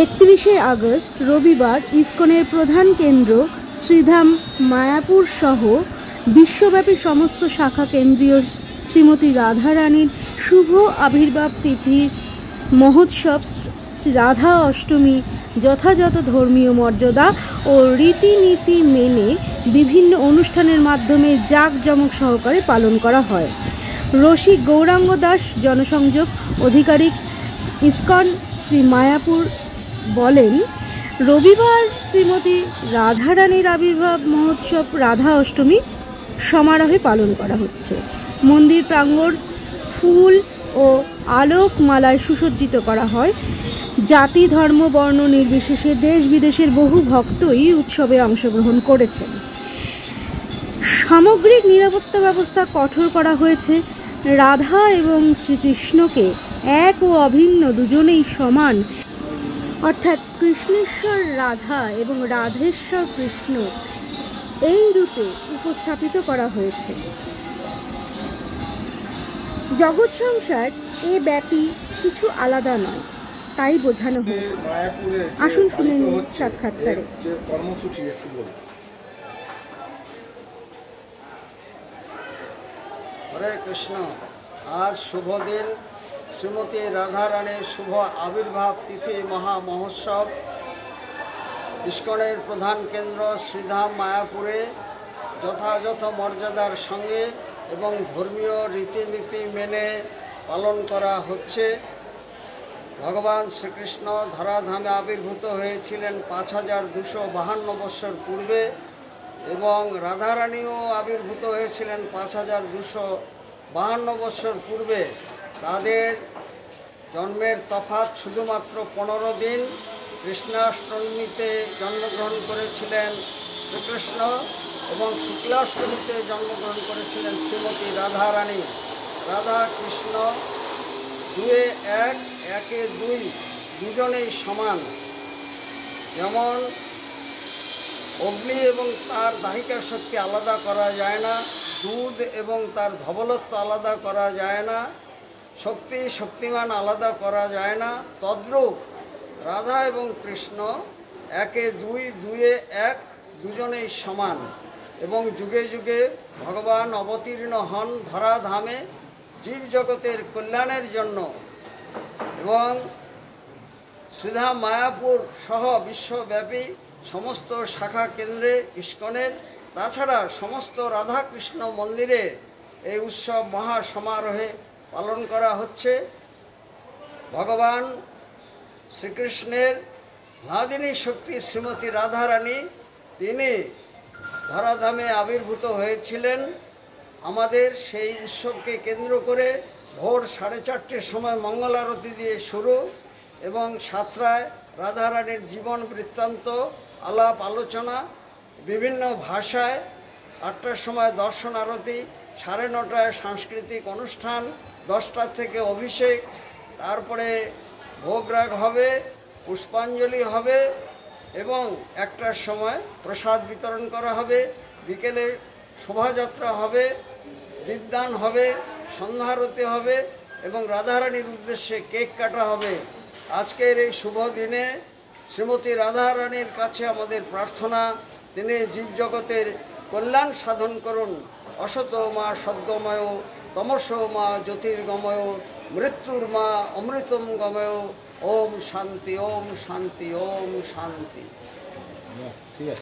31শে August রবিবার ইসকনের প্রধান কেন্দ্র শ্রীধাম মায়াপুর সহ বিশ্বব্যাপী সমস্ত শাখা কেন্দ্রীয় শ্রীমতী রাধারানীর শুভ আবির্ভাব তিথি মহোৎসব শ্রী রাধা অষ্টমী যথাযথ ধর্মীয় মর্যাদা ও রীতিনীতি মেনে বিভিন্ন অনুষ্ঠানের মাধ্যমে জাঁকজমক সহকারে পালন করা হয়। রসিক গৌরাঙ্গ দাস, জনসংযোগ আধিকারিক, ইসকন শ্রী মায়াপুর বলেন, রবিবার শ্রীমতী রাধারানীর আবির্ভাব মহোৎসব রাধা অষ্টমী সমারোহে পালন করা হচ্ছে। মন্দির প্রাঙ্গণ ফুল ও আলোকমালায় সুসজ্জিত করা হয়। জাতি, ধর্ম, বর্ণ নির্বিশেষে দেশ বিদেশের বহু ভক্তই উৎসবে অংশগ্রহণ করেছেন। সামগ্রিক নিরাপত্তা ব্যবস্থা কঠোর করা হয়েছে। রাধা এবং শ্রীকৃষ্ণকে এক ও অভিন্ন, দুজনেই সমান, অর্থাৎ কৃষ্ণেশ্বর রাধা এবং রাধেশ্বর কৃষ্ণ এই রূপে উপস্থাপিত করা হয়েছে। জগৎ সংসার এ ব্যাপী কিছু আলাদা নয়, তাই বোঝানো হয়েছে। আসুন শুনে নিন সাক্ষাৎকারে। কর্মসূচি একটু বলুন। হরে কৃষ্ণ। আজ শুভ দিন, শ্রীমতী রাধারানীর শুভ আবির্ভাব তিথি মহা মহোৎসব ইসকনের প্রধান কেন্দ্র শ্রীধাম মায়াপুরে যথাযথ মর্যাদার সঙ্গে এবং ধর্মীয় রীতিনীতি মেনে পালন করা হচ্ছে। ভগবান শ্রীকৃষ্ণ ধরাধামে আবির্ভূত হয়েছিলেন 5252 বৎসর পূর্বে এবং রাধারানীও আবির্ভূত হয়েছিলেন 5252 বৎসর পূর্বে। তাদের জন্মের তফাৎ শুধুমাত্র 15 দিন। কৃষ্ণাষ্টমীতে জন্মগ্রহণ করেছিলেন শ্রীকৃষ্ণ এবং শুক্লাষ্টমীতে জন্মগ্রহণ করেছিলেন শ্রীমতী রাধারানী। রাধা কৃষ্ণ দুয়ে এক, একে দুই, দুজনেই সমান। যেমন অগ্নি এবং তার দাহিকা শক্তি আলাদা করা যায় না, দুধ এবং তার ধবলত্ব আলাদা করা যায় না, শক্তিমান আলাদা করা যায় না, তদ্রূপ রাধা এবং কৃষ্ণ একে দুই, দুয়ে এক, দুজনেই সমান এবং যুগে যুগে ভগবান অবতীর্ণ হন ধরাধামে জীবজগতের কল্যাণের জন্য এবং শ্রীধাম মায়াপুর সহ বিশ্বব্যাপী সমস্ত শাখা কেন্দ্রে ইসকনের, তাছাড়া সমস্ত রাধাকৃষ্ণ মন্দিরে এই উৎসব মহা সমারোহে পালন করা হচ্ছে। ভগবান শ্রীকৃষ্ণের নাদিনী শক্তি শ্রীমতী রাধারানী, তিনি ধরাধামে আবির্ভূত হয়েছিলেন। আমাদের সেই উৎসবকে কেন্দ্র করে ভোর 4:30টার সময় মঙ্গল আরতি দিয়ে শুরু এবং 7টায় রাধারানীর জীবন বৃত্তান্ত, আলাপ আলোচনা বিভিন্ন ভাষায়, 8টার সময় দর্শন আরতি, 9:30টায় সাংস্কৃতিক অনুষ্ঠান, 10টা থেকে অভিষেক, তারপরে ভোগরাগ হবে, পুষ্পাঞ্জলি হবে এবং 1টার সময় প্রসাদ বিতরণ করা হবে। বিকেলে শোভাযাত্রা হবে, দীপদান হবে, সন্ধ্যারতি হবে এবং রাধারানীর উদ্দেশ্যে কেক কাটা হবে। আজকের এই শুভ দিনে শ্রীমতী রাধারানীর কাছে আমাদের প্রার্থনা, তিনি জীবজগতের কল্যাণ সাধন করুন। অসত মা সদ্গময়, তমস মা জ্যোতির্গময়, মৃত্যুর মা অমৃতম গময়। ওম শান্তি, ওম শান্তি, ওম শান্তি। ঠিক আছে।